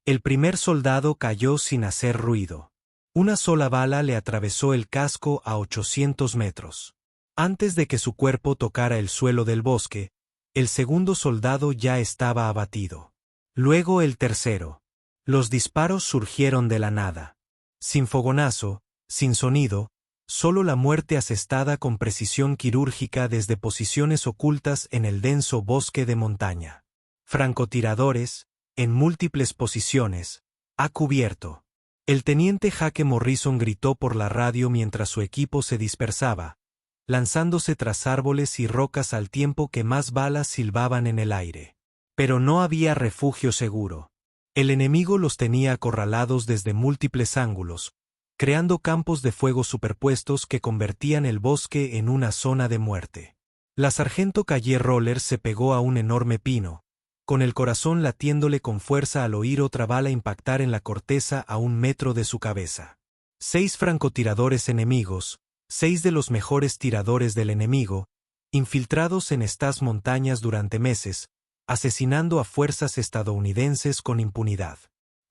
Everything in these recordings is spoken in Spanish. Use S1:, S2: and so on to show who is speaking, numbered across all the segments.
S1: El primer soldado cayó sin hacer ruido. Una sola bala le atravesó el casco a 800 metros. Antes de que su cuerpo tocara el suelo del bosque, el segundo soldado ya estaba abatido. Luego el tercero. Los disparos surgieron de la nada. Sin fogonazo, sin sonido, solo la muerte asestada con precisión quirúrgica desde posiciones ocultas en el denso bosque de montaña. Francotiradores, en múltiples posiciones, a cubierto. El teniente Jake Morrison gritó por la radio mientras su equipo se dispersaba, lanzándose tras árboles y rocas al tiempo que más balas silbaban en el aire. Pero no había refugio seguro. El enemigo los tenía acorralados desde múltiples ángulos, creando campos de fuego superpuestos que convertían el bosque en una zona de muerte. La sargento Calle Rollers se pegó a un enorme pino, con el corazón latiéndole con fuerza al oír otra bala impactar en la corteza a 1 metro de su cabeza. 6 francotiradores enemigos, 6 de los mejores tiradores del enemigo, infiltrados en estas montañas durante meses, asesinando a fuerzas estadounidenses con impunidad.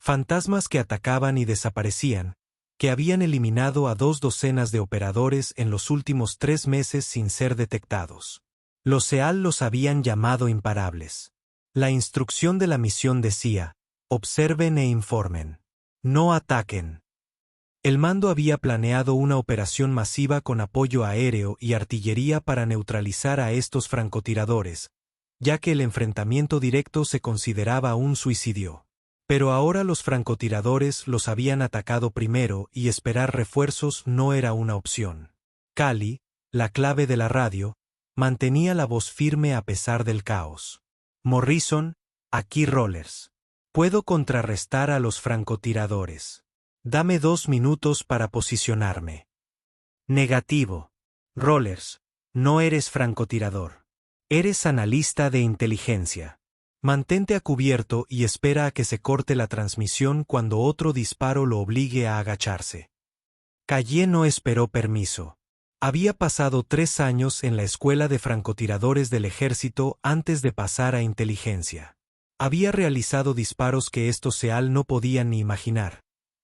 S1: Fantasmas que atacaban y desaparecían, que habían eliminado a 2 docenas de operadores en los últimos 3 meses sin ser detectados. Los SEAL los habían llamado imparables. La instrucción de la misión decía: observen e informen. No ataquen. El mando había planeado una operación masiva con apoyo aéreo y artillería para neutralizar a estos francotiradores, ya que el enfrentamiento directo se consideraba un suicidio. Pero ahora los francotiradores los habían atacado primero y esperar refuerzos no era una opción. Cali, la clave de la radio, mantenía la voz firme a pesar del caos. Morrison, aquí Rollers. Puedo contrarrestar a los francotiradores. Dame 2 minutos para posicionarme. Negativo. Rollers, no eres francotirador. Eres analista de inteligencia. Mantente a cubierto y espera a que se corte la transmisión cuando otro disparo lo obligue a agacharse. Calle no esperó permiso. Había pasado 3 años en la escuela de francotiradores del ejército antes de pasar a inteligencia. Había realizado disparos que estos SEAL no podían ni imaginar,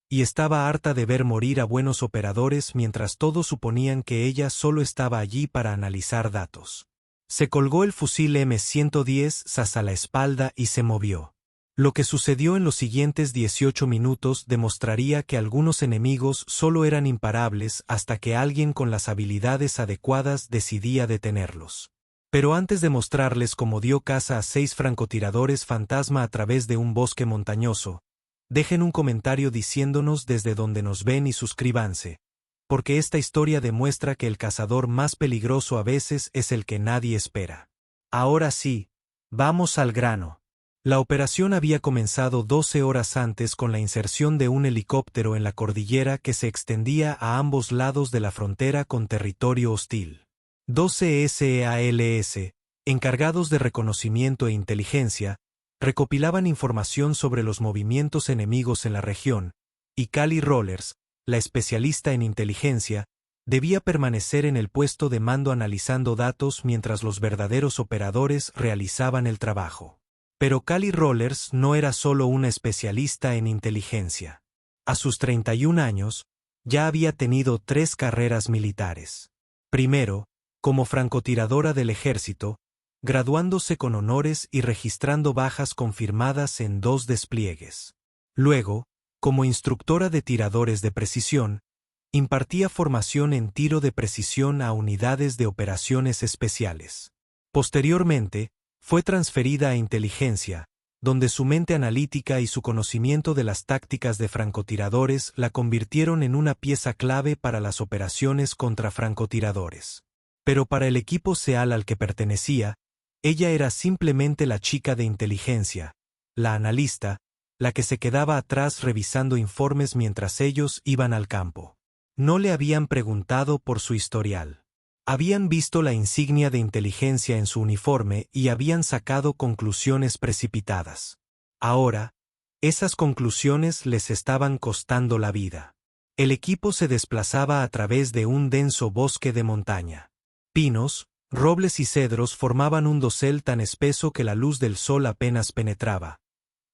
S1: y estaba harta de ver morir a buenos operadores mientras todos suponían que ella solo estaba allí para analizar datos. Se colgó el fusil M110 SAS a la espalda y se movió. Lo que sucedió en los siguientes 18 minutos demostraría que algunos enemigos solo eran imparables hasta que alguien con las habilidades adecuadas decidía detenerlos. Pero antes de mostrarles cómo dio caza a 6 francotiradores fantasma a través de un bosque montañoso, dejen un comentario diciéndonos desde dónde nos ven y suscríbanse, porque esta historia demuestra que el cazador más peligroso a veces es el que nadie espera. Ahora sí, vamos al grano. La operación había comenzado 12 horas antes con la inserción de un helicóptero en la cordillera que se extendía a ambos lados de la frontera con territorio hostil. 12 SEALs, encargados de reconocimiento e inteligencia, recopilaban información sobre los movimientos enemigos en la región, y Cali Rollers, la especialista en inteligencia, debía permanecer en el puesto de mando analizando datos mientras los verdaderos operadores realizaban el trabajo. Pero Cali Rollers no era solo una especialista en inteligencia. A sus 31 años, ya había tenido 3 carreras militares. Primero, como francotiradora del ejército, graduándose con honores y registrando bajas confirmadas en 2 despliegues. Luego, como instructora de tiradores de precisión, impartía formación en tiro de precisión a unidades de operaciones especiales. Posteriormente, fue transferida a inteligencia, donde su mente analítica y su conocimiento de las tácticas de francotiradores la convirtieron en una pieza clave para las operaciones contra francotiradores. Pero para el equipo SEAL al que pertenecía, ella era simplemente la chica de inteligencia, la analista, la que se quedaba atrás revisando informes mientras ellos iban al campo. No le habían preguntado por su historial. Habían visto la insignia de inteligencia en su uniforme y habían sacado conclusiones precipitadas. Ahora, esas conclusiones les estaban costando la vida. El equipo se desplazaba a través de un denso bosque de montaña. Pinos, robles y cedros formaban un dosel tan espeso que la luz del sol apenas penetraba.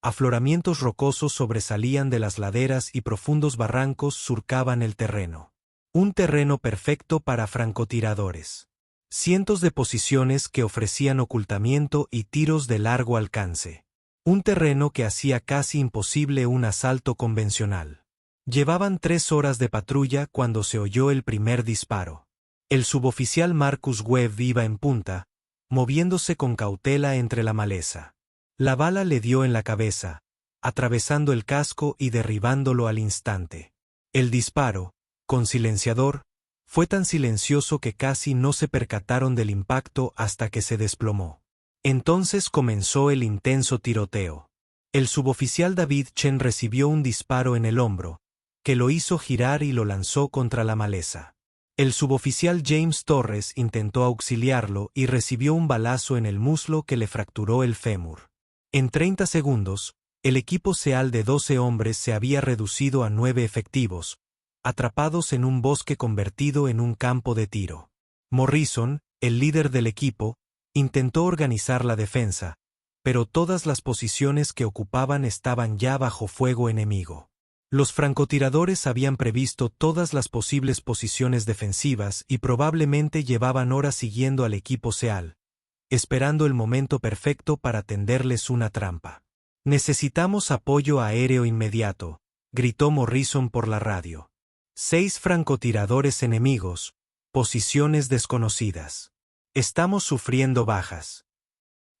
S1: Afloramientos rocosos sobresalían de las laderas y profundos barrancos surcaban el terreno. Un terreno perfecto para francotiradores. Cientos de posiciones que ofrecían ocultamiento y tiros de largo alcance. Un terreno que hacía casi imposible un asalto convencional. Llevaban 3 horas de patrulla cuando se oyó el primer disparo. El suboficial Marcus Webb iba en punta, moviéndose con cautela entre la maleza. La bala le dio en la cabeza, atravesando el casco y derribándolo al instante. El disparo, con silenciador, fue tan silencioso que casi no se percataron del impacto hasta que se desplomó. Entonces comenzó el intenso tiroteo. El suboficial David Chen recibió un disparo en el hombro, que lo hizo girar y lo lanzó contra la maleza. El suboficial James Torres intentó auxiliarlo y recibió un balazo en el muslo que le fracturó el fémur. En 30 segundos, el equipo SEAL de 12 hombres se había reducido a 9 efectivos, atrapados en un bosque convertido en un campo de tiro. Morrison, el líder del equipo, intentó organizar la defensa, pero todas las posiciones que ocupaban estaban ya bajo fuego enemigo. Los francotiradores habían previsto todas las posibles posiciones defensivas y probablemente llevaban horas siguiendo al equipo SEAL, esperando el momento perfecto para tenderles una trampa. «Necesitamos apoyo aéreo inmediato», gritó Morrison por la radio. 6 francotiradores enemigos, posiciones desconocidas. Estamos sufriendo bajas.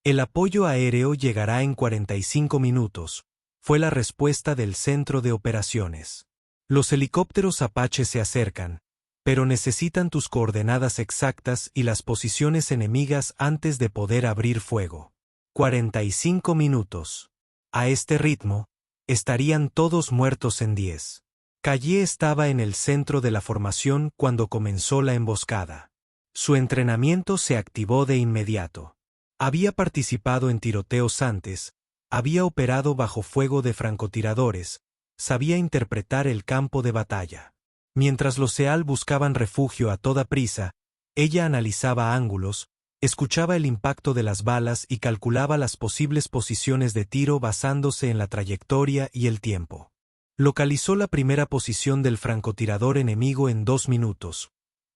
S1: El apoyo aéreo llegará en 45 minutos, fue la respuesta del centro de operaciones. Los helicópteros Apache se acercan, pero necesitan tus coordenadas exactas y las posiciones enemigas antes de poder abrir fuego. 45 minutos. A este ritmo, estarían todos muertos en 10. Calle estaba en el centro de la formación cuando comenzó la emboscada. Su entrenamiento se activó de inmediato. Había participado en tiroteos antes, había operado bajo fuego de francotiradores, sabía interpretar el campo de batalla. Mientras los SEAL buscaban refugio a toda prisa, ella analizaba ángulos, escuchaba el impacto de las balas y calculaba las posibles posiciones de tiro basándose en la trayectoria y el tiempo. Localizó la primera posición del francotirador enemigo en 2 minutos.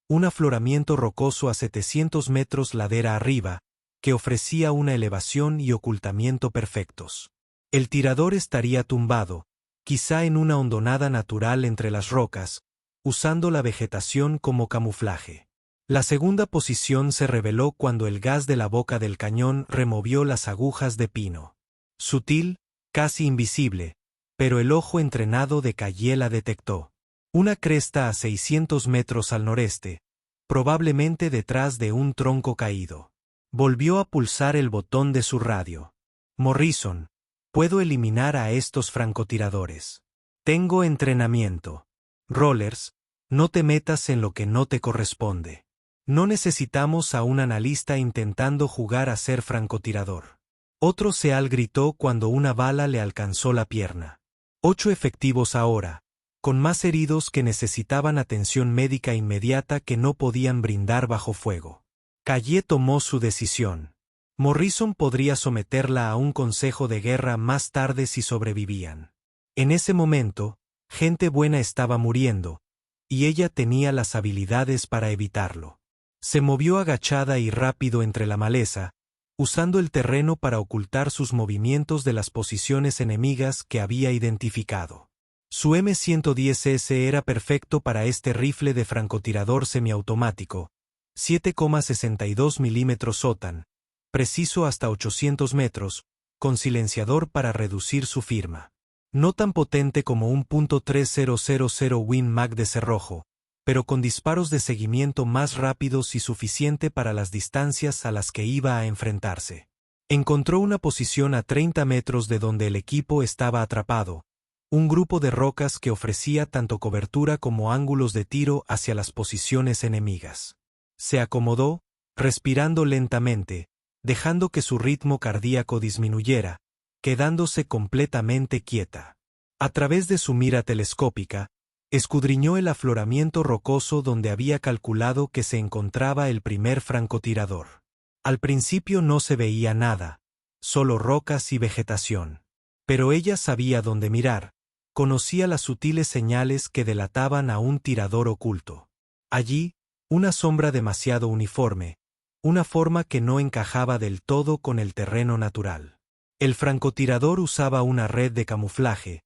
S1: Un afloramiento rocoso a 700 metros ladera arriba, que ofrecía una elevación y ocultamiento perfectos. El tirador estaría tumbado, quizá en una hondonada natural entre las rocas, usando la vegetación como camuflaje. La segunda posición se reveló cuando el gas de la boca del cañón removió las agujas de pino. Sutil, casi invisible, pero el ojo entrenado de Calle la detectó. Una cresta a 600 metros al noreste, probablemente detrás de un tronco caído. Volvió a pulsar el botón de su radio. Morrison, puedo eliminar a estos francotiradores. Tengo entrenamiento. Rollers, no te metas en lo que no te corresponde. No necesitamos a un analista intentando jugar a ser francotirador. Otro SEAL gritó cuando una bala le alcanzó la pierna. 8 efectivos ahora, con más heridos que necesitaban atención médica inmediata que no podían brindar bajo fuego. Calle tomó su decisión. Morrison podría someterla a un consejo de guerra más tarde si sobrevivían. En ese momento, gente buena estaba muriendo, y ella tenía las habilidades para evitarlo. Se movió agachada y rápido entre la maleza, usando el terreno para ocultar sus movimientos de las posiciones enemigas que había identificado. Su M110S era perfecto para este rifle de francotirador semiautomático, 7,62 mm SOTAN, preciso hasta 800 metros, con silenciador para reducir su firma. No tan potente como un .3000 Win Mag de cerrojo, pero con disparos de seguimiento más rápidos y suficiente para las distancias a las que iba a enfrentarse. Encontró una posición a 30 metros de donde el equipo estaba atrapado, un grupo de rocas que ofrecía tanto cobertura como ángulos de tiro hacia las posiciones enemigas. Se acomodó, respirando lentamente, dejando que su ritmo cardíaco disminuyera, quedándose completamente quieta. A través de su mira telescópica, escudriñó el afloramiento rocoso donde había calculado que se encontraba el primer francotirador. Al principio no se veía nada, solo rocas y vegetación. Pero ella sabía dónde mirar, conocía las sutiles señales que delataban a un tirador oculto. Allí, una sombra demasiado uniforme, una forma que no encajaba del todo con el terreno natural. El francotirador usaba una red de camuflaje,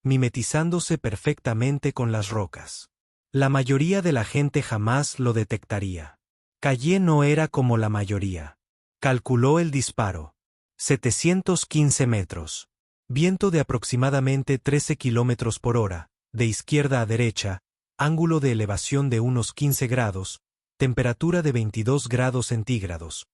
S1: mimetizándose perfectamente con las rocas. La mayoría de la gente jamás lo detectaría. Calle no era como la mayoría. Calculó el disparo. 715 metros. Viento de aproximadamente 13 kilómetros por hora, de izquierda a derecha, ángulo de elevación de unos 15 grados, temperatura de 22 grados centígrados.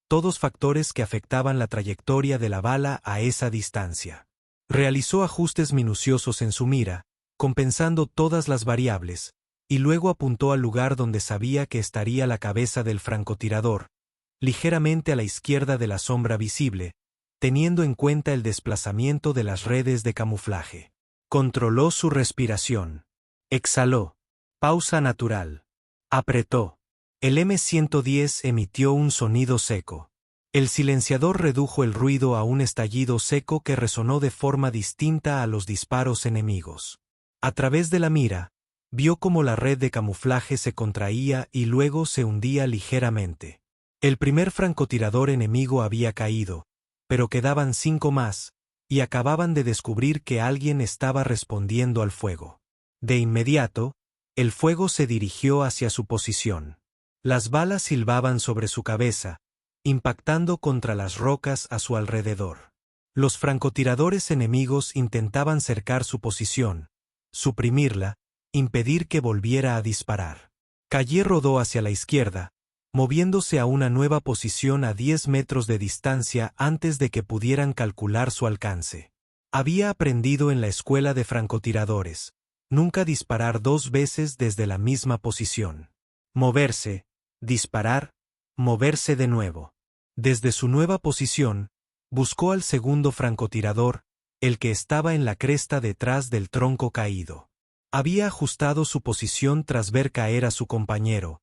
S1: Todos factores que afectaban la trayectoria de la bala a esa distancia. Realizó ajustes minuciosos en su mira, compensando todas las variables, y luego apuntó al lugar donde sabía que estaría la cabeza del francotirador, ligeramente a la izquierda de la sombra visible, teniendo en cuenta el desplazamiento de las redes de camuflaje. Controló su respiración. Exhaló. Pausa natural. Apretó. El M110 emitió un sonido seco. El silenciador redujo el ruido a un estallido seco que resonó de forma distinta a los disparos enemigos. A través de la mira, vio cómo la red de camuflaje se contraía y luego se hundía ligeramente. El primer francotirador enemigo había caído, pero quedaban 5 más, y acababan de descubrir que alguien estaba respondiendo al fuego. De inmediato, el fuego se dirigió hacia su posición. Las balas silbaban sobre su cabeza, impactando contra las rocas a su alrededor. Los francotiradores enemigos intentaban cercar su posición, suprimirla, impedir que volviera a disparar. Calle rodó hacia la izquierda, moviéndose a una nueva posición a 10 metros de distancia antes de que pudieran calcular su alcance. Había aprendido en la escuela de francotiradores, nunca disparar 2 veces desde la misma posición. Moverse, disparar, moverse de nuevo. Desde su nueva posición, buscó al segundo francotirador, el que estaba en la cresta detrás del tronco caído. Había ajustado su posición tras ver caer a su compañero.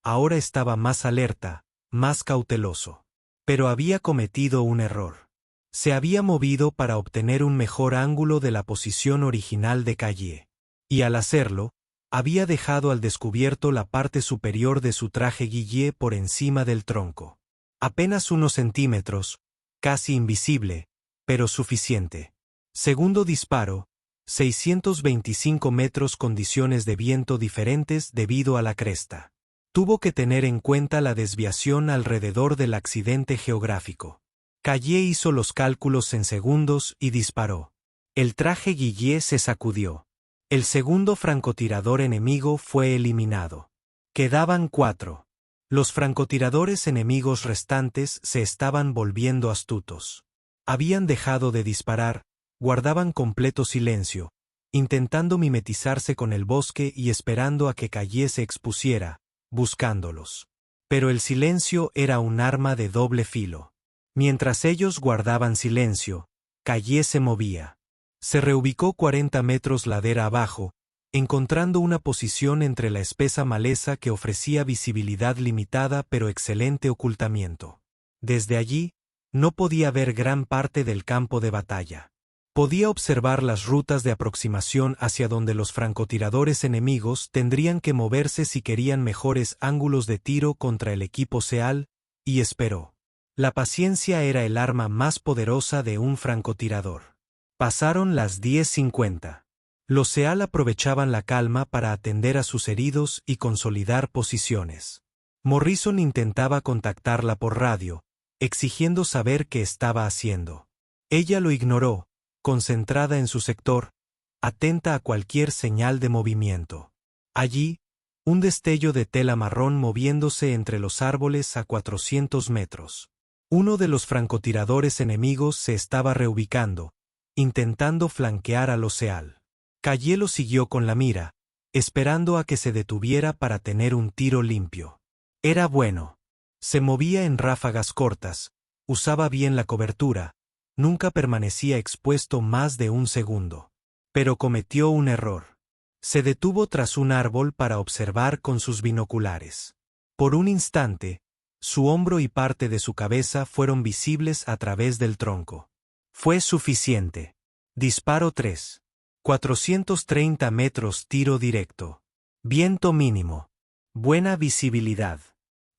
S1: Ahora estaba más alerta, más cauteloso. Pero había cometido un error. Se había movido para obtener un mejor ángulo de la posición original de Calle. Y al hacerlo, había dejado al descubierto la parte superior de su traje guillet por encima del tronco. Apenas unos centímetros, casi invisible, pero suficiente. Segundo disparo, 625 metros, condiciones de viento diferentes debido a la cresta. Tuvo que tener en cuenta la desviación alrededor del accidente geográfico. Calle hizo los cálculos en segundos y disparó. El traje guillet se sacudió. El segundo francotirador enemigo fue eliminado. Quedaban 4. Los francotiradores enemigos restantes se estaban volviendo astutos. Habían dejado de disparar, guardaban completo silencio, intentando mimetizarse con el bosque y esperando a que Calle se expusiera, buscándolos. Pero el silencio era un arma de doble filo. Mientras ellos guardaban silencio, Calle se movía. Se reubicó 40 metros ladera abajo, encontrando una posición entre la espesa maleza que ofrecía visibilidad limitada pero excelente ocultamiento. Desde allí, no podía ver gran parte del campo de batalla. Podía observar las rutas de aproximación hacia donde los francotiradores enemigos tendrían que moverse si querían mejores ángulos de tiro contra el equipo SEAL, y esperó. La paciencia era el arma más poderosa de un francotirador. Pasaron las 10:50. Los SEAL aprovechaban la calma para atender a sus heridos y consolidar posiciones. Morrison intentaba contactarla por radio, exigiendo saber qué estaba haciendo. Ella lo ignoró, concentrada en su sector, atenta a cualquier señal de movimiento. Allí, un destello de tela marrón moviéndose entre los árboles a 400 metros. Uno de los francotiradores enemigos se estaba reubicando, intentando flanquear a los SEAL. Calle lo siguió con la mira, esperando a que se detuviera para tener un tiro limpio. Era bueno. Se movía en ráfagas cortas, usaba bien la cobertura, nunca permanecía expuesto más de un segundo. Pero cometió un error. Se detuvo tras un árbol para observar con sus binoculares. Por un instante, su hombro y parte de su cabeza fueron visibles a través del tronco. Fue suficiente. Disparo 3. 430 metros tiro directo. Viento mínimo. Buena visibilidad.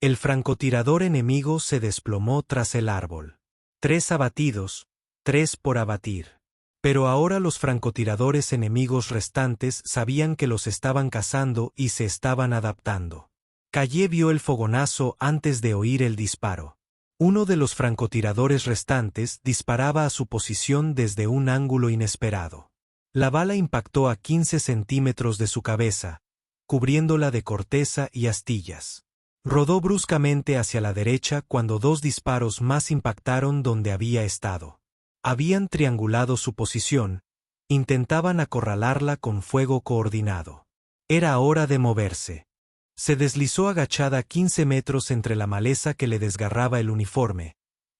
S1: El francotirador enemigo se desplomó tras el árbol. 3 abatidos, 3 por abatir. Pero ahora los francotiradores enemigos restantes sabían que los estaban cazando y se estaban adaptando. Calle vio el fogonazo antes de oír el disparo. Uno de los francotiradores restantes disparaba a su posición desde un ángulo inesperado. La bala impactó a 15 centímetros de su cabeza, cubriéndola de corteza y astillas. Rodó bruscamente hacia la derecha cuando 2 disparos más impactaron donde había estado. Habían triangulado su posición, intentaban acorralarla con fuego coordinado. Era hora de moverse. Se deslizó agachada 15 metros entre la maleza que le desgarraba el uniforme.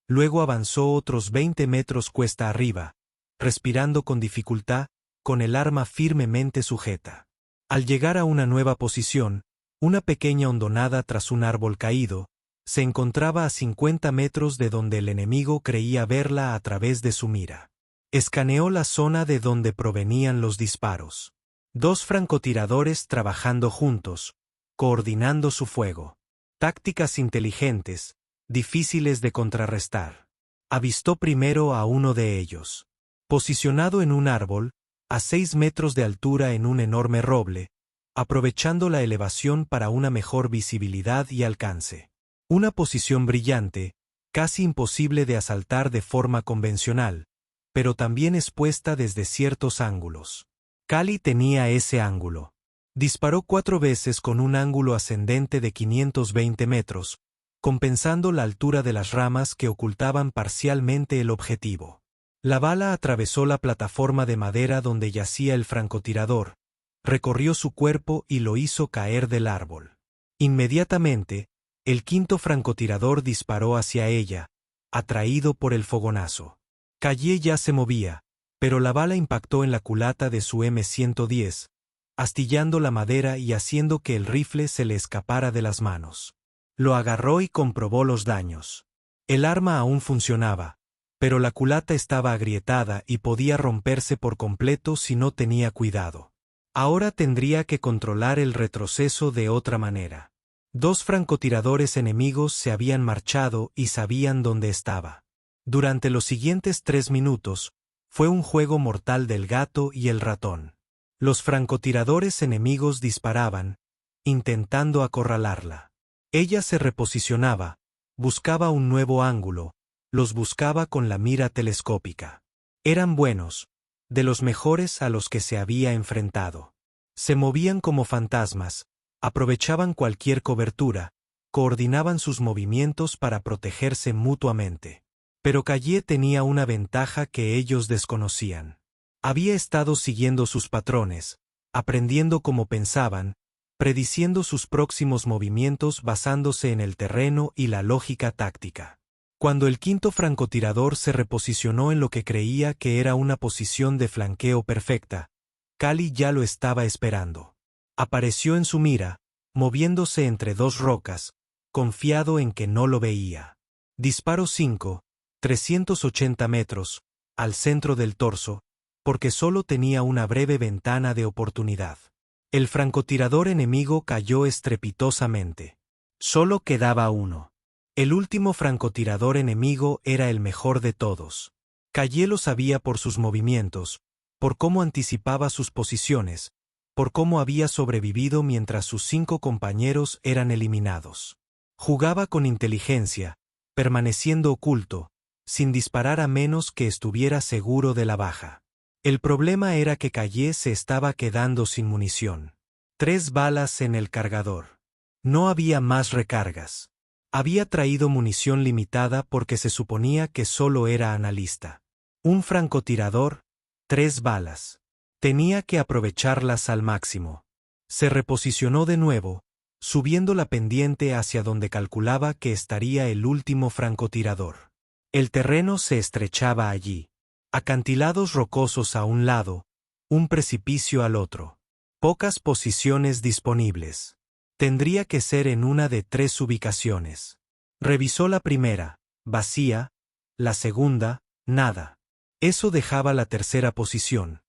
S1: Luego avanzó otros 20 metros cuesta arriba, respirando con dificultad, con el arma firmemente sujeta. Al llegar a una nueva posición, una pequeña hondonada tras un árbol caído, se encontraba a 50 metros de donde el enemigo creía verla a través de su mira. Escaneó la zona de donde provenían los disparos. 2 francotiradores trabajando juntos, coordinando su fuego. Tácticas inteligentes, difíciles de contrarrestar. Avistó primero a uno de ellos. Posicionado en un árbol, a 6 metros de altura en un enorme roble, aprovechando la elevación para una mejor visibilidad y alcance. Una posición brillante, casi imposible de asaltar de forma convencional, pero también expuesta desde ciertos ángulos. Cali tenía ese ángulo. Disparó 4 veces con un ángulo ascendente de 520 metros, compensando la altura de las ramas que ocultaban parcialmente el objetivo. La bala atravesó la plataforma de madera donde yacía el francotirador, recorrió su cuerpo y lo hizo caer del árbol. Inmediatamente, el 5.º francotirador disparó hacia ella, atraído por el fogonazo. Calle ya se movía, pero la bala impactó en la culata de su M110, astillando la madera y haciendo que el rifle se le escapara de las manos. Lo agarró y comprobó los daños. El arma aún funcionaba, pero la culata estaba agrietada y podía romperse por completo si no tenía cuidado. Ahora tendría que controlar el retroceso de otra manera. 2 francotiradores enemigos se habían marchado y sabían dónde estaba. Durante los siguientes 3 minutos, fue un juego mortal del gato y el ratón. Los francotiradores enemigos disparaban, intentando acorralarla. Ella se reposicionaba, buscaba un nuevo ángulo, los buscaba con la mira telescópica. Eran buenos, de los mejores a los que se había enfrentado. Se movían como fantasmas, aprovechaban cualquier cobertura, coordinaban sus movimientos para protegerse mutuamente. Pero Calle tenía una ventaja que ellos desconocían. Había estado siguiendo sus patrones, aprendiendo cómo pensaban, prediciendo sus próximos movimientos basándose en el terreno y la lógica táctica. Cuando el 5.º francotirador se reposicionó en lo que creía que era una posición de flanqueo perfecta, Cali ya lo estaba esperando. Apareció en su mira, moviéndose entre 2 rocas, confiado en que no lo veía. Disparo 5, 380 metros, al centro del torso, porque solo tenía una breve ventana de oportunidad. El francotirador enemigo cayó estrepitosamente. Solo quedaba uno. El último francotirador enemigo era el mejor de todos. Calle lo sabía por sus movimientos, por cómo anticipaba sus posiciones, por cómo había sobrevivido mientras sus 5 compañeros eran eliminados. Jugaba con inteligencia, permaneciendo oculto, sin disparar a menos que estuviera seguro de la baja. El problema era que Calle se estaba quedando sin munición. 3 balas en el cargador. No había más recargas. Había traído munición limitada porque se suponía que solo era analista. Un francotirador, 3 balas. Tenía que aprovecharlas al máximo. Se reposicionó de nuevo, subiendo la pendiente hacia donde calculaba que estaría el último francotirador. El terreno se estrechaba allí. Acantilados rocosos a un lado, un precipicio al otro. Pocas posiciones disponibles. Tendría que ser en una de 3 ubicaciones. Revisó la primera, vacía, la segunda, nada. Eso dejaba la tercera posición,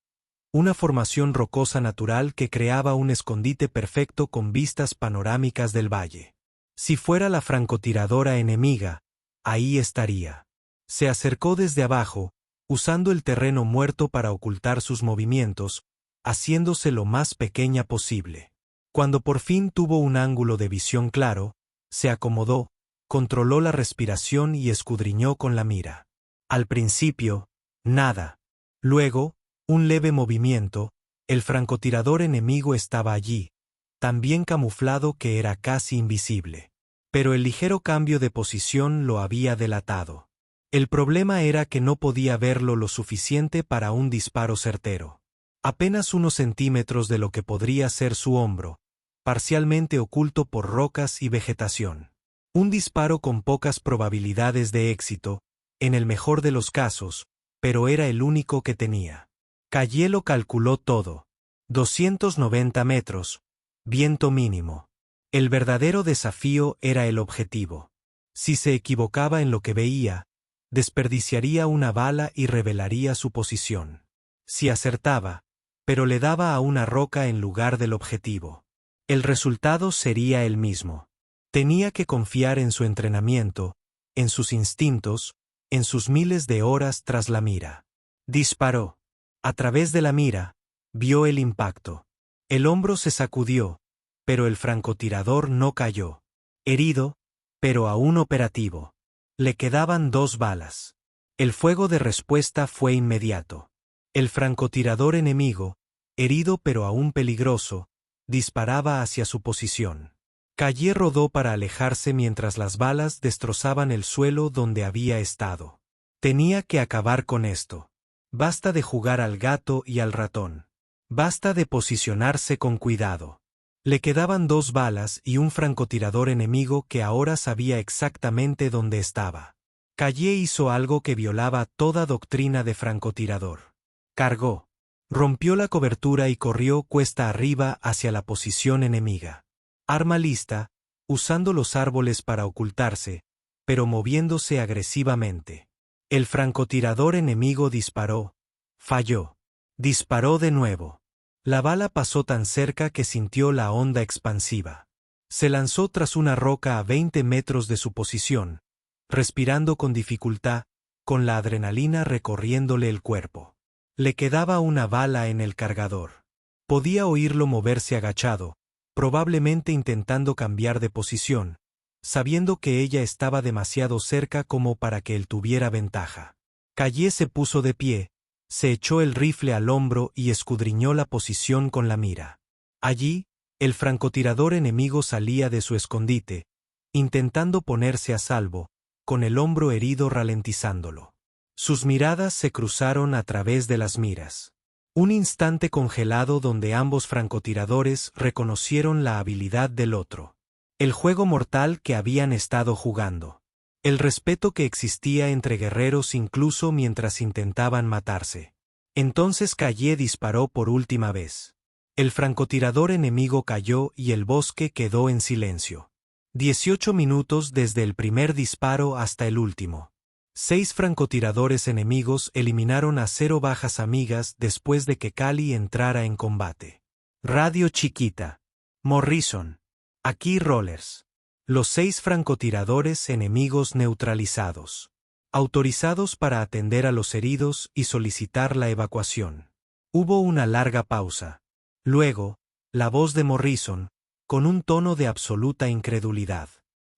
S1: una formación rocosa natural que creaba un escondite perfecto con vistas panorámicas del valle. Si fuera la francotiradora enemiga, ahí estaría. Se acercó desde abajo, usando el terreno muerto para ocultar sus movimientos, haciéndose lo más pequeña posible. Cuando por fin tuvo un ángulo de visión claro, se acomodó, controló la respiración y escudriñó con la mira. Al principio, nada. Luego, un leve movimiento, el francotirador enemigo estaba allí, tan bien camuflado que era casi invisible. Pero el ligero cambio de posición lo había delatado. El problema era que no podía verlo lo suficiente para un disparo certero. Apenas unos centímetros de lo que podría ser su hombro, parcialmente oculto por rocas y vegetación. Un disparo con pocas probabilidades de éxito, en el mejor de los casos, pero era el único que tenía. Calle lo calculó todo. 290 metros. Viento mínimo. El verdadero desafío era el objetivo. Si se equivocaba en lo que veía, desperdiciaría una bala y revelaría su posición. Si acertaba, pero le daba a una roca en lugar del objetivo, el resultado sería el mismo. Tenía que confiar en su entrenamiento, en sus instintos, en sus miles de horas tras la mira. Disparó. A través de la mira, vio el impacto. El hombro se sacudió, pero el francotirador no cayó. Herido, pero aún operativo. Le quedaban 2 balas. El fuego de respuesta fue inmediato. El francotirador enemigo, herido pero aún peligroso, disparaba hacia su posición. Calle rodó para alejarse mientras las balas destrozaban el suelo donde había estado. Tenía que acabar con esto. Basta de jugar al gato y al ratón. Basta de posicionarse con cuidado. Le quedaban 2 balas y un francotirador enemigo que ahora sabía exactamente dónde estaba. Calle hizo algo que violaba toda doctrina de francotirador. Cargó. Rompió la cobertura y corrió cuesta arriba hacia la posición enemiga. Arma lista, usando los árboles para ocultarse, pero moviéndose agresivamente. El francotirador enemigo disparó. Falló. Disparó de nuevo. La bala pasó tan cerca que sintió la onda expansiva. Se lanzó tras una roca a 20 metros de su posición, respirando con dificultad, con la adrenalina recorriéndole el cuerpo. Le quedaba una bala en el cargador. Podía oírlo moverse agachado, probablemente intentando cambiar de posición, sabiendo que ella estaba demasiado cerca como para que él tuviera ventaja. Calle se puso de pie, se echó el rifle al hombro y escudriñó la posición con la mira. Allí, el francotirador enemigo salía de su escondite, intentando ponerse a salvo, con el hombro herido ralentizándolo. Sus miradas se cruzaron a través de las miras. Un instante congelado donde ambos francotiradores reconocieron la habilidad del otro. El juego mortal que habían estado jugando. El respeto que existía entre guerreros incluso mientras intentaban matarse. Entonces Calle disparó por última vez. El francotirador enemigo cayó y el bosque quedó en silencio. 18 minutos desde el primer disparo hasta el último. 6 francotiradores enemigos eliminaron a 0 bajas amigas después de que Cali entrara en combate. Radio chiquita. Morrison. Aquí Rollers. Los 6 francotiradores enemigos neutralizados. Autorizados para atender a los heridos y solicitar la evacuación. Hubo una larga pausa. Luego, la voz de Morrison, con un tono de absoluta incredulidad.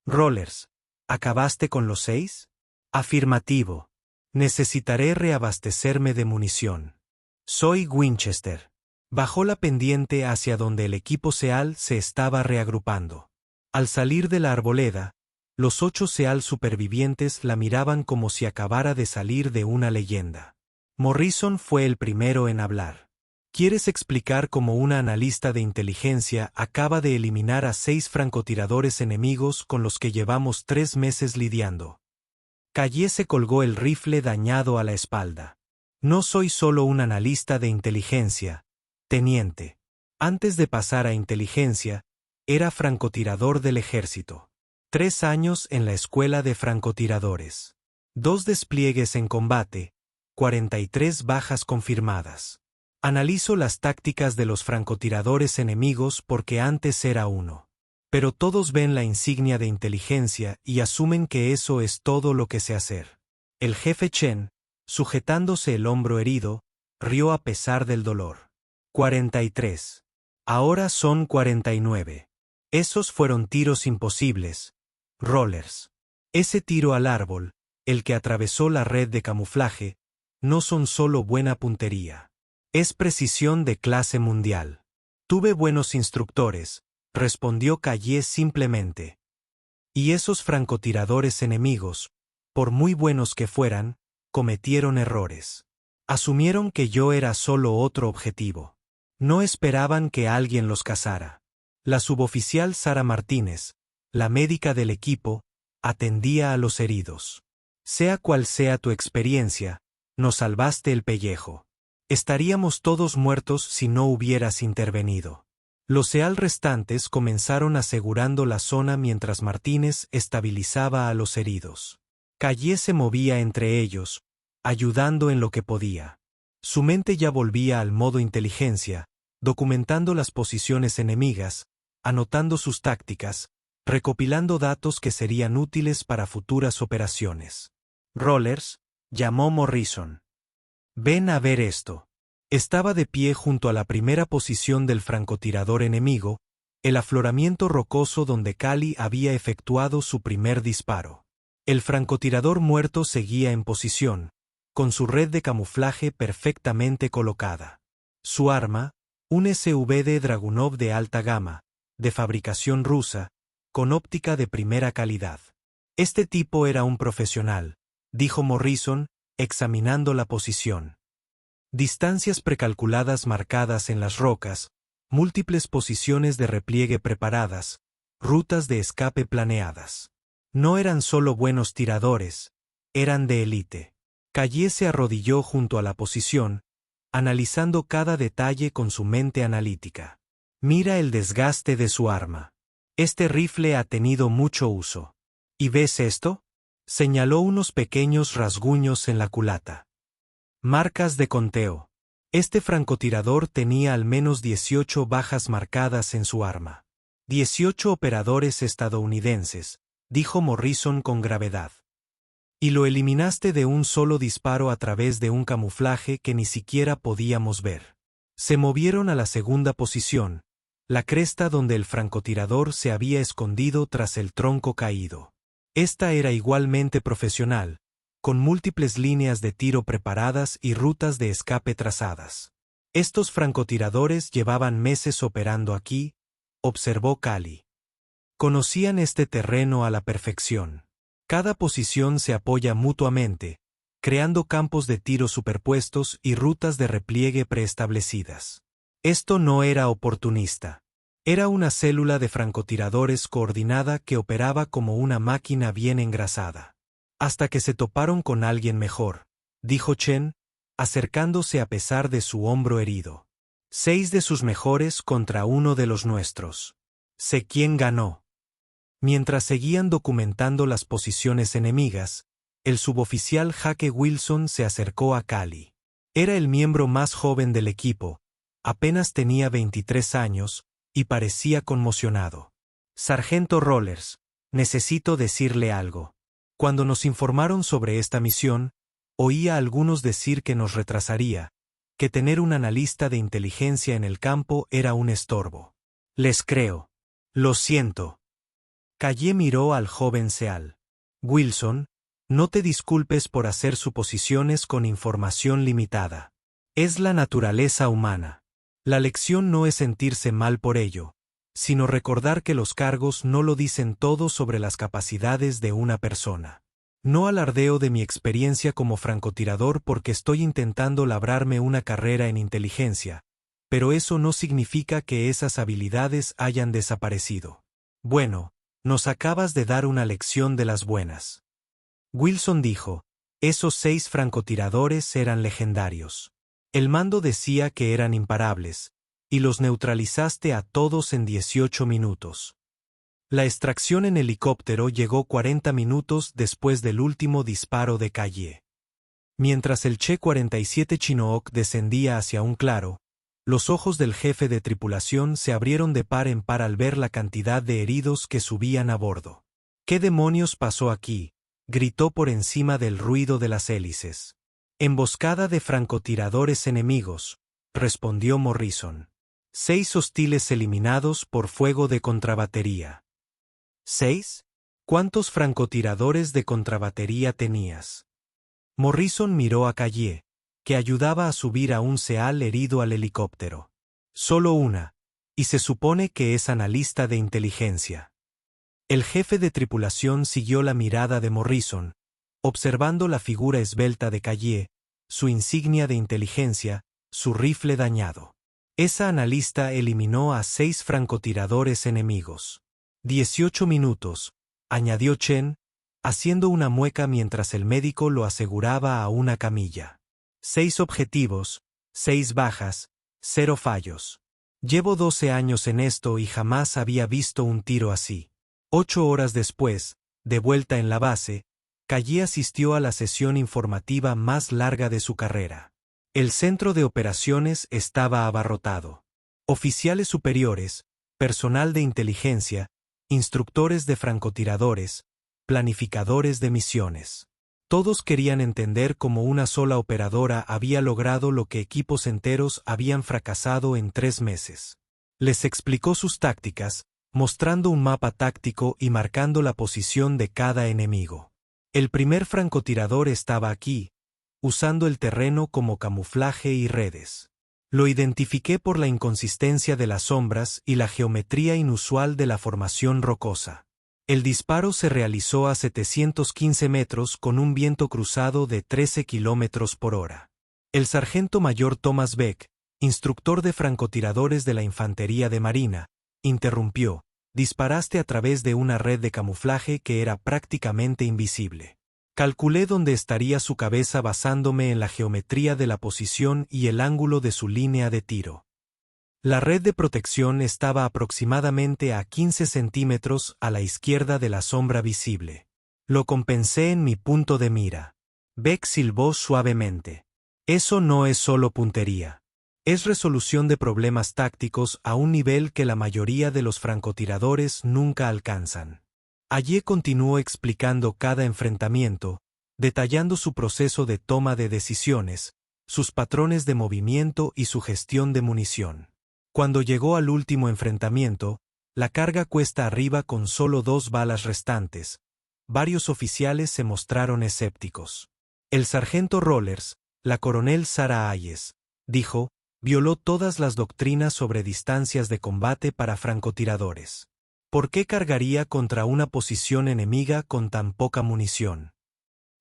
S1: Rollers, ¿acabaste con los 6? Afirmativo. Necesitaré reabastecerme de munición. Soy Winchester. Bajó la pendiente hacia donde el equipo SEAL se estaba reagrupando. Al salir de la arboleda, los 8 SEAL supervivientes la miraban como si acabara de salir de una leyenda. Morrison fue el primero en hablar. ¿Quieres explicar cómo una analista de inteligencia acaba de eliminar a 6 francotiradores enemigos con los que llevamos 3 meses lidiando? Calle se colgó el rifle dañado a la espalda. No soy solo un analista de inteligencia, teniente. Antes de pasar a inteligencia, era francotirador del ejército. 3 años en la escuela de francotiradores. 2 despliegues en combate, 43 bajas confirmadas. Analizo las tácticas de los francotiradores enemigos porque antes era uno. Pero todos ven la insignia de inteligencia y asumen que eso es todo lo que sé hacer. El jefe Chen, sujetándose el hombro herido, rió a pesar del dolor. 43. Ahora son 49. Esos fueron tiros imposibles. Rollers. Ese tiro al árbol, el que atravesó la red de camuflaje, no son solo buena puntería. Es precisión de clase mundial. Tuve buenos instructores, respondió Calle simplemente. Y esos francotiradores enemigos, por muy buenos que fueran, cometieron errores. Asumieron que yo era solo otro objetivo. No esperaban que alguien los cazara. La suboficial Sara Martínez, la médica del equipo, atendía a los heridos. Sea cual sea tu experiencia, nos salvaste el pellejo. Estaríamos todos muertos si no hubieras intervenido. Los SEAL restantes comenzaron asegurando la zona mientras Martínez estabilizaba a los heridos. Calle se movía entre ellos, ayudando en lo que podía. Su mente ya volvía al modo inteligencia, documentando las posiciones enemigas, anotando sus tácticas, recopilando datos que serían útiles para futuras operaciones. Rollers, llamó Morrison. Ven a ver esto. Estaba de pie junto a la primera posición del francotirador enemigo, el afloramiento rocoso donde Cali había efectuado su primer disparo. El francotirador muerto seguía en posición, con su red de camuflaje perfectamente colocada. Su arma, un SVD Dragunov de alta gama, de fabricación rusa, con óptica de primera calidad. Este tipo era un profesional, dijo Morrison, examinando la posición. Distancias precalculadas marcadas en las rocas, múltiples posiciones de repliegue preparadas, rutas de escape planeadas. No eran solo buenos tiradores, eran de élite. Calle se arrodilló junto a la posición, analizando cada detalle con su mente analítica. Mira el desgaste de su arma. Este rifle ha tenido mucho uso. ¿Y ves esto? Señaló unos pequeños rasguños en la culata. Marcas de conteo. Este francotirador tenía al menos 18 bajas marcadas en su arma. 18 operadores estadounidenses, dijo Morrison con gravedad. Y lo eliminaste de un solo disparo a través de un camuflaje que ni siquiera podíamos ver. Se movieron a la segunda posición, la cresta donde el francotirador se había escondido tras el tronco caído. Esta era igualmente profesional, con múltiples líneas de tiro preparadas y rutas de escape trazadas. Estos francotiradores llevaban meses operando aquí, observó Cali. Conocían este terreno a la perfección. Cada posición se apoya mutuamente, creando campos de tiro superpuestos y rutas de repliegue preestablecidas. Esto no era oportunista. Era una célula de francotiradores coordinada que operaba como una máquina bien engrasada. Hasta que se toparon con alguien mejor, dijo Chen, acercándose a pesar de su hombro herido. 6 de sus mejores contra uno de los nuestros. Sé quién ganó. Mientras seguían documentando las posiciones enemigas, el suboficial Jake Wilson se acercó a Cali. Era el miembro más joven del equipo, apenas tenía 23 años, y parecía conmocionado. Sargento Rollers, necesito decirle algo. Cuando nos informaron sobre esta misión, oí a algunos decir que nos retrasaría, que tener un analista de inteligencia en el campo era un estorbo. Les creo. Lo siento. Calle miró al joven SEAL. Wilson, no te disculpes por hacer suposiciones con información limitada. Es la naturaleza humana. La lección no es sentirse mal por ello, sino recordar que los cargos no lo dicen todo sobre las capacidades de una persona. No alardeo de mi experiencia como francotirador porque estoy intentando labrarme una carrera en inteligencia, pero eso no significa que esas habilidades hayan desaparecido. Bueno, nos acabas de dar una lección de las buenas. Wilson dijo, esos 6 francotiradores eran legendarios. El mando decía que eran imparables, y los neutralizaste a todos en 18 minutos. La extracción en helicóptero llegó 40 minutos después del último disparo de Calle. Mientras el Che-47 Chinook descendía hacia un claro, los ojos del jefe de tripulación se abrieron de par en par al ver la cantidad de heridos que subían a bordo. ¿Qué demonios pasó aquí?, gritó por encima del ruido de las hélices. Emboscada de francotiradores enemigos, respondió Morrison. 6 hostiles eliminados por fuego de contrabatería. ¿6? ¿Cuántos francotiradores de contrabatería tenías? Morrison miró a Calle, que ayudaba a subir a un SEAL herido al helicóptero. Solo una, y se supone que es analista de inteligencia. El jefe de tripulación siguió la mirada de Morrison, observando la figura esbelta de Calle, su insignia de inteligencia, su rifle dañado. Esa analista eliminó a 6 francotiradores enemigos. 18 minutos, añadió Chen, haciendo una mueca mientras el médico lo aseguraba a una camilla. 6 objetivos, 6 bajas, 0 fallos. Llevo 12 años en esto y jamás había visto un tiro así. 8 horas después, de vuelta en la base, Calle asistió a la sesión informativa más larga de su carrera. El centro de operaciones estaba abarrotado. Oficiales superiores, personal de inteligencia, instructores de francotiradores, planificadores de misiones. Todos querían entender cómo una sola operadora había logrado lo que equipos enteros habían fracasado en 3 meses. Les explicó sus tácticas, mostrando un mapa táctico y marcando la posición de cada enemigo. El primer francotirador estaba aquí, usando el terreno como camuflaje y redes. Lo identifiqué por la inconsistencia de las sombras y la geometría inusual de la formación rocosa. El disparo se realizó a 715 metros con un viento cruzado de 13 kilómetros por hora. El sargento mayor Thomas Beck, instructor de francotiradores de la Infantería de Marina, interrumpió: disparaste a través de una red de camuflaje que era prácticamente invisible. Calculé dónde estaría su cabeza basándome en la geometría de la posición y el ángulo de su línea de tiro. La red de protección estaba aproximadamente a 15 centímetros a la izquierda de la sombra visible. Lo compensé en mi punto de mira. Beck silbó suavemente. Eso no es solo puntería. Es resolución de problemas tácticos a un nivel que la mayoría de los francotiradores nunca alcanzan. Allí continuó explicando cada enfrentamiento, detallando su proceso de toma de decisiones, sus patrones de movimiento y su gestión de munición. Cuando llegó al último enfrentamiento, la carga cuesta arriba con solo 2 balas restantes, varios oficiales se mostraron escépticos. El sargento Rollers, la coronel Sarah Hayes, dijo, violó todas las doctrinas sobre distancias de combate para francotiradores. ¿Por qué cargaría contra una posición enemiga con tan poca munición?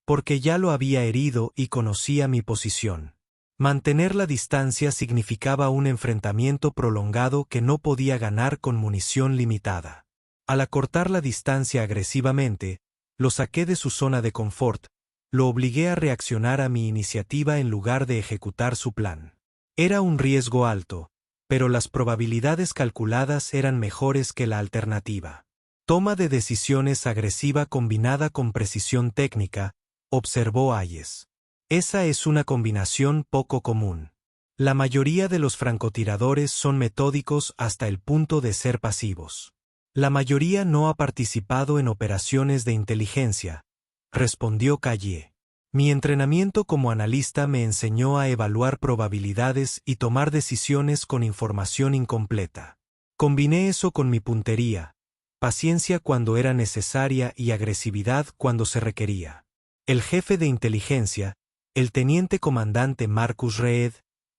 S1: Porque ya lo había herido y conocía mi posición. Mantener la distancia significaba un enfrentamiento prolongado que no podía ganar con munición limitada. Al acortar la distancia agresivamente, lo saqué de su zona de confort, lo obligué a reaccionar a mi iniciativa en lugar de ejecutar su plan. Era un riesgo alto, pero las probabilidades calculadas eran mejores que la alternativa. Toma de decisiones agresiva combinada con precisión técnica, observó Hayes. Esa es una combinación poco común. La mayoría de los francotiradores son metódicos hasta el punto de ser pasivos. La mayoría no ha participado en operaciones de inteligencia, respondió Calle. Mi entrenamiento como analista me enseñó a evaluar probabilidades y tomar decisiones con información incompleta. Combiné eso con mi puntería, paciencia cuando era necesaria y agresividad cuando se requería. El jefe de inteligencia, el teniente comandante Marcus Reed,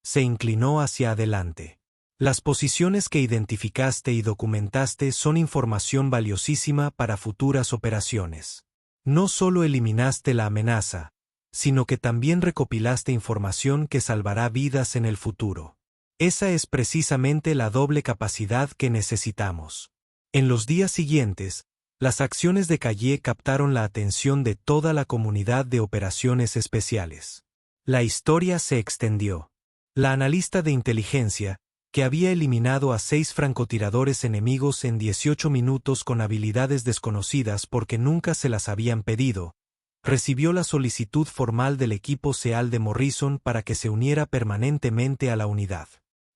S1: se inclinó hacia adelante. Las posiciones que identificaste y documentaste son información valiosísima para futuras operaciones. No solo eliminaste la amenaza, sino que también recopilaste información que salvará vidas en el futuro. Esa es precisamente la doble capacidad que necesitamos. En los días siguientes, las acciones de Calle captaron la atención de toda la comunidad de operaciones especiales. La historia se extendió. La analista de inteligencia, que había eliminado a 6 francotiradores enemigos en 18 minutos con habilidades desconocidas porque nunca se las habían pedido, recibió la solicitud formal del equipo SEAL de Morrison para que se uniera permanentemente a la unidad.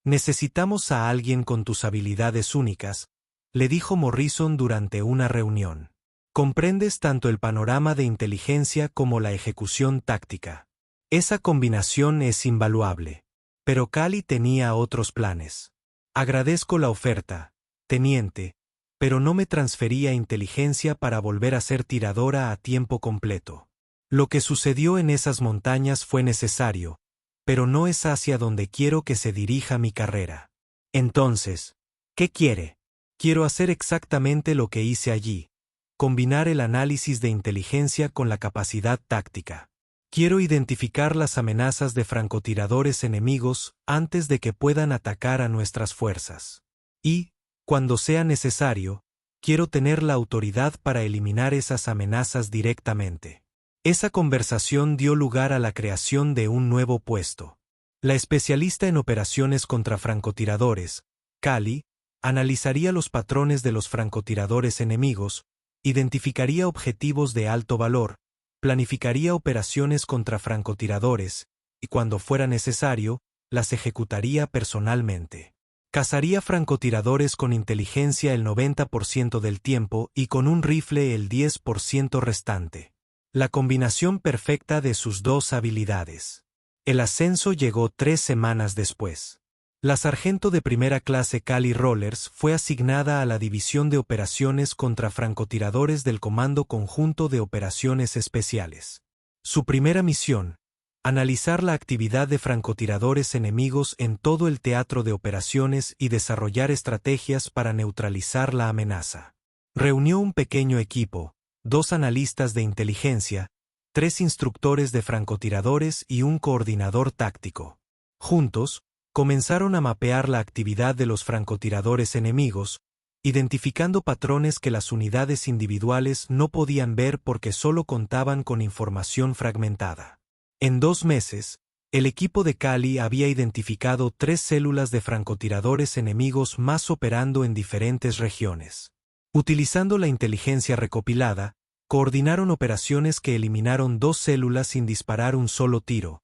S1: Necesitamos a alguien con tus habilidades únicas, le dijo Morrison durante una reunión. Comprendes tanto el panorama de inteligencia como la ejecución táctica. Esa combinación es invaluable. Pero Cally tenía otros planes. Agradezco la oferta, teniente, pero no me transfería inteligencia para volver a ser tiradora a tiempo completo. Lo que sucedió en esas montañas fue necesario, pero no es hacia donde quiero que se dirija mi carrera. Entonces, ¿qué quiere? Quiero hacer exactamente lo que hice allí, combinar el análisis de inteligencia con la capacidad táctica. Quiero identificar las amenazas de francotiradores enemigos antes de que puedan atacar a nuestras fuerzas. Y, cuando sea necesario, quiero tener la autoridad para eliminar esas amenazas directamente. Esa conversación dio lugar a la creación de un nuevo puesto. La especialista en operaciones contra francotiradores, Cally, analizaría los patrones de los francotiradores enemigos, identificaría objetivos de alto valor, planificaría operaciones contra francotiradores, y cuando fuera necesario, las ejecutaría personalmente. Cazaría francotiradores con inteligencia el 90% del tiempo y con un rifle el 10% restante. La combinación perfecta de sus dos habilidades. El ascenso llegó 3 semanas después. La sargento de primera clase Cally Rollers fue asignada a la División de Operaciones contra Francotiradores del Comando Conjunto de Operaciones Especiales. Su primera misión: analizar la actividad de francotiradores enemigos en todo el teatro de operaciones y desarrollar estrategias para neutralizar la amenaza. Reunió un pequeño equipo, 2 analistas de inteligencia, 3 instructores de francotiradores y un coordinador táctico. Juntos, comenzaron a mapear la actividad de los francotiradores enemigos, identificando patrones que las unidades individuales no podían ver porque solo contaban con información fragmentada. En 2 meses, el equipo de Cally había identificado 3 células de francotiradores enemigos más operando en diferentes regiones. Utilizando la inteligencia recopilada, coordinaron operaciones que eliminaron 2 células sin disparar un solo tiro.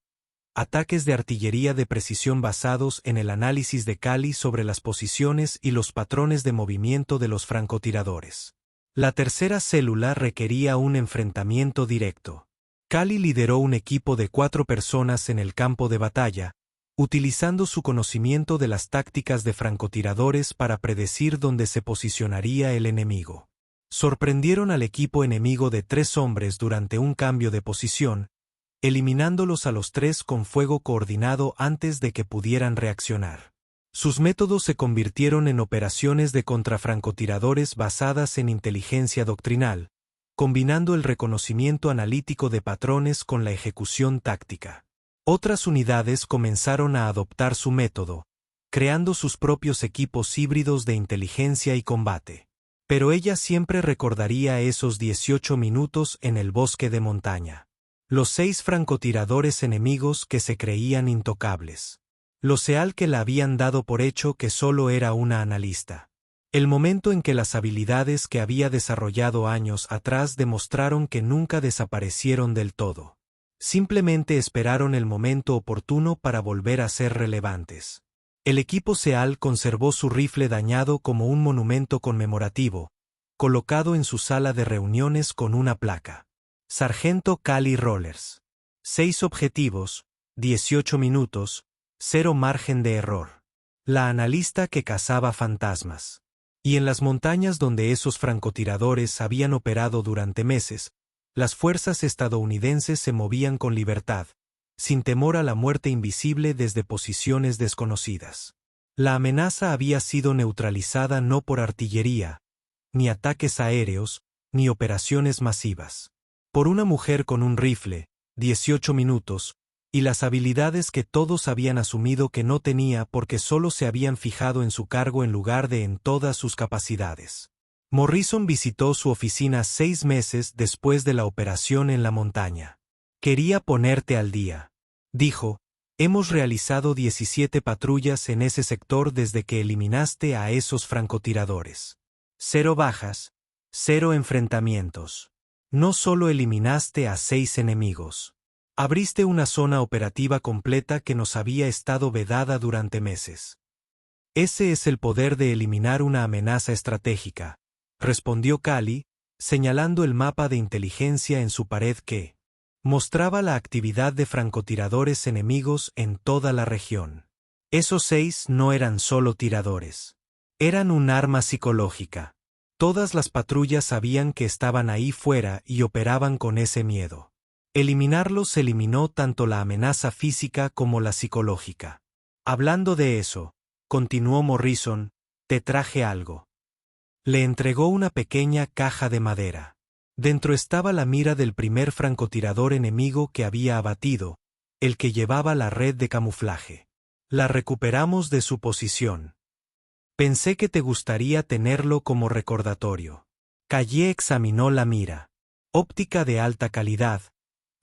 S1: Ataques de artillería de precisión basados en el análisis de Cally sobre las posiciones y los patrones de movimiento de los francotiradores. La tercera célula requería un enfrentamiento directo. Cally lideró un equipo de 4 personas en el campo de batalla, utilizando su conocimiento de las tácticas de francotiradores para predecir dónde se posicionaría el enemigo. Sorprendieron al equipo enemigo de 3 hombres durante un cambio de posición, eliminándolos a los 3 con fuego coordinado antes de que pudieran reaccionar. Sus métodos se convirtieron en operaciones de contrafrancotiradores basadas en inteligencia doctrinal, combinando el reconocimiento analítico de patrones con la ejecución táctica. Otras unidades comenzaron a adoptar su método, creando sus propios equipos híbridos de inteligencia y combate. Pero ella siempre recordaría esos 18 minutos en el bosque de montaña. Los 6 francotiradores enemigos que se creían intocables. Los SEAL que la habían dado por hecho que solo era una analista. El momento en que las habilidades que había desarrollado años atrás demostraron que nunca desaparecieron del todo. Simplemente esperaron el momento oportuno para volver a ser relevantes. El equipo SEAL conservó su rifle dañado como un monumento conmemorativo, colocado en su sala de reuniones con una placa. Sargento Cally Rollers. 6 objetivos, 18 minutos, 0 margen de error. La analista que cazaba fantasmas. Y en las montañas donde esos francotiradores habían operado durante meses, las fuerzas estadounidenses se movían con libertad, sin temor a la muerte invisible desde posiciones desconocidas. La amenaza había sido neutralizada no por artillería, ni ataques aéreos, ni operaciones masivas. Por una mujer con un rifle, 18 minutos, y las habilidades que todos habían asumido que no tenía porque solo se habían fijado en su cargo en lugar de en todas sus capacidades. Morrison visitó su oficina 6 meses después de la operación en la montaña. Quería ponerte al día. Dijo, hemos realizado 17 patrullas en ese sector desde que eliminaste a esos francotiradores. 0 bajas, 0 enfrentamientos. No solo eliminaste a 6 enemigos. Abriste una zona operativa completa que nos había estado vedada durante meses. Ese es el poder de eliminar una amenaza estratégica, respondió Cali, señalando el mapa de inteligencia en su pared que mostraba la actividad de francotiradores enemigos en toda la región. Esos 6 no eran solo tiradores. Eran un arma psicológica. Todas las patrullas sabían que estaban ahí fuera y operaban con ese miedo. Eliminarlos eliminó tanto la amenaza física como la psicológica. Hablando de eso, continuó Morrison, te traje algo. Le entregó una pequeña caja de madera. Dentro estaba la mira del primer francotirador enemigo que había abatido, el que llevaba la red de camuflaje. La recuperamos de su posición. Pensé que te gustaría tenerlo como recordatorio. Calle examinó la mira. Óptica de alta calidad,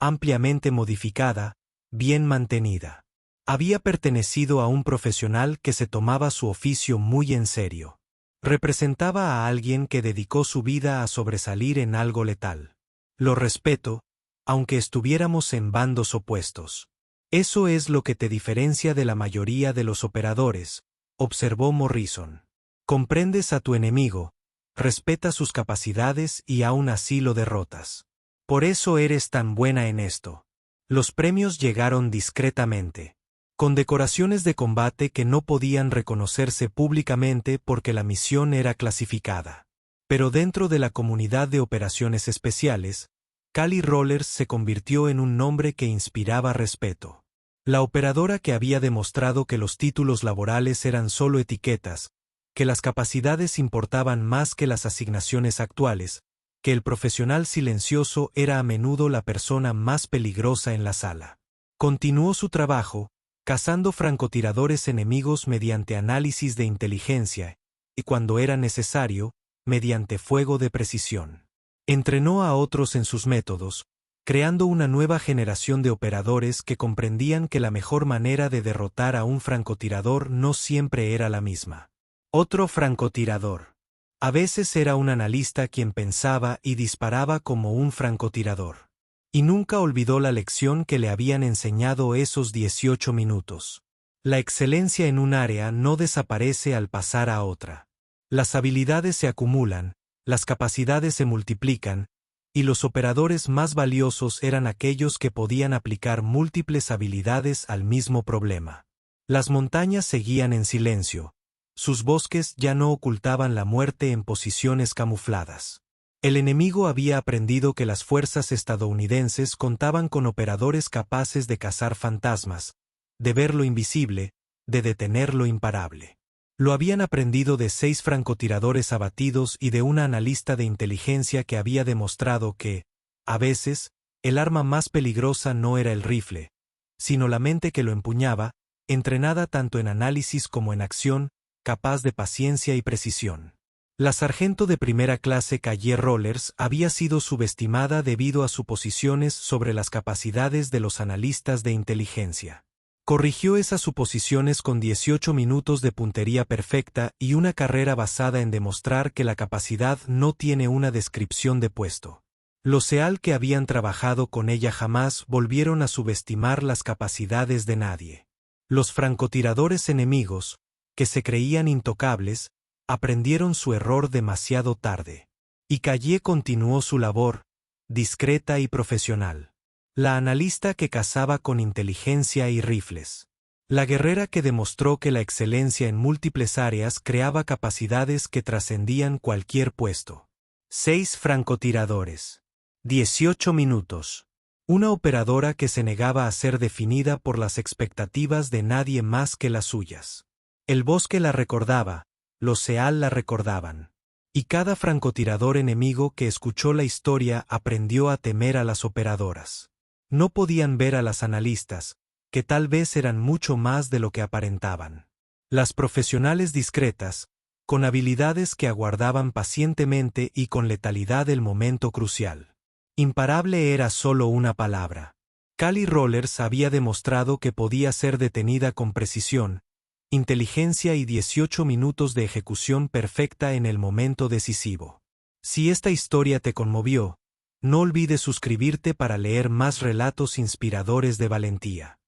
S1: ampliamente modificada, bien mantenida. Había pertenecido a un profesional que se tomaba su oficio muy en serio. Representaba a alguien que dedicó su vida a sobresalir en algo letal. Lo respeto, aunque estuviéramos en bandos opuestos. Eso es lo que te diferencia de la mayoría de los operadores, observó Morrison. Comprendes a tu enemigo, respetas sus capacidades y aún así lo derrotas. Por eso eres tan buena en esto. Los premios llegaron discretamente, con decoraciones de combate que no podían reconocerse públicamente porque la misión era clasificada. Pero dentro de la comunidad de operaciones especiales, Cali Rollers se convirtió en un nombre que inspiraba respeto. La operadora que había demostrado que los títulos laborales eran solo etiquetas, que las capacidades importaban más que las asignaciones actuales, que el profesional silencioso era a menudo la persona más peligrosa en la sala. Continuó su trabajo, cazando francotiradores enemigos mediante análisis de inteligencia, y cuando era necesario, mediante fuego de precisión. Entrenó a otros en sus métodos, creando una nueva generación de operadores que comprendían que la mejor manera de derrotar a un francotirador no siempre era la misma. Otro francotirador. A veces era un analista quien pensaba y disparaba como un francotirador. Y nunca olvidó la lección que le habían enseñado esos 18 minutos. La excelencia en un área no desaparece al pasar a otra. Las habilidades se acumulan, las capacidades se multiplican, y los operadores más valiosos eran aquellos que podían aplicar múltiples habilidades al mismo problema. Las montañas seguían en silencio. Sus bosques ya no ocultaban la muerte en posiciones camufladas. El enemigo había aprendido que las fuerzas estadounidenses contaban con operadores capaces de cazar fantasmas, de ver lo invisible, de detener lo imparable. Lo habían aprendido de 6 francotiradores abatidos y de una analista de inteligencia que había demostrado que, a veces, el arma más peligrosa no era el rifle, sino la mente que lo empuñaba, entrenada tanto en análisis como en acción, capaz de paciencia y precisión. La sargento de primera clase Calle Rollers había sido subestimada debido a suposiciones sobre las capacidades de los analistas de inteligencia. Corrigió esas suposiciones con 18 minutos de puntería perfecta y una carrera basada en demostrar que la capacidad no tiene una descripción de puesto. Los SEAL que habían trabajado con ella jamás volvieron a subestimar las capacidades de nadie. Los francotiradores enemigos, que se creían intocables, aprendieron su error demasiado tarde. Y Calle continuó su labor, discreta y profesional. La analista que cazaba con inteligencia y rifles. La guerrera que demostró que la excelencia en múltiples áreas creaba capacidades que trascendían cualquier puesto. 6 francotiradores. 18 minutos. Una operadora que se negaba a ser definida por las expectativas de nadie más que las suyas. El bosque la recordaba, los SEAL la recordaban. Y cada francotirador enemigo que escuchó la historia aprendió a temer a las operadoras. No podían ver a las analistas, que tal vez eran mucho más de lo que aparentaban. Las profesionales discretas, con habilidades que aguardaban pacientemente y con letalidad el momento crucial. Imparable era solo una palabra. Cali Rollers había demostrado que podía ser detenida con precisión, inteligencia y 18 minutos de ejecución perfecta en el momento decisivo. Si esta historia te conmovió, No olvides suscribirte para leer más relatos inspiradores de valentía.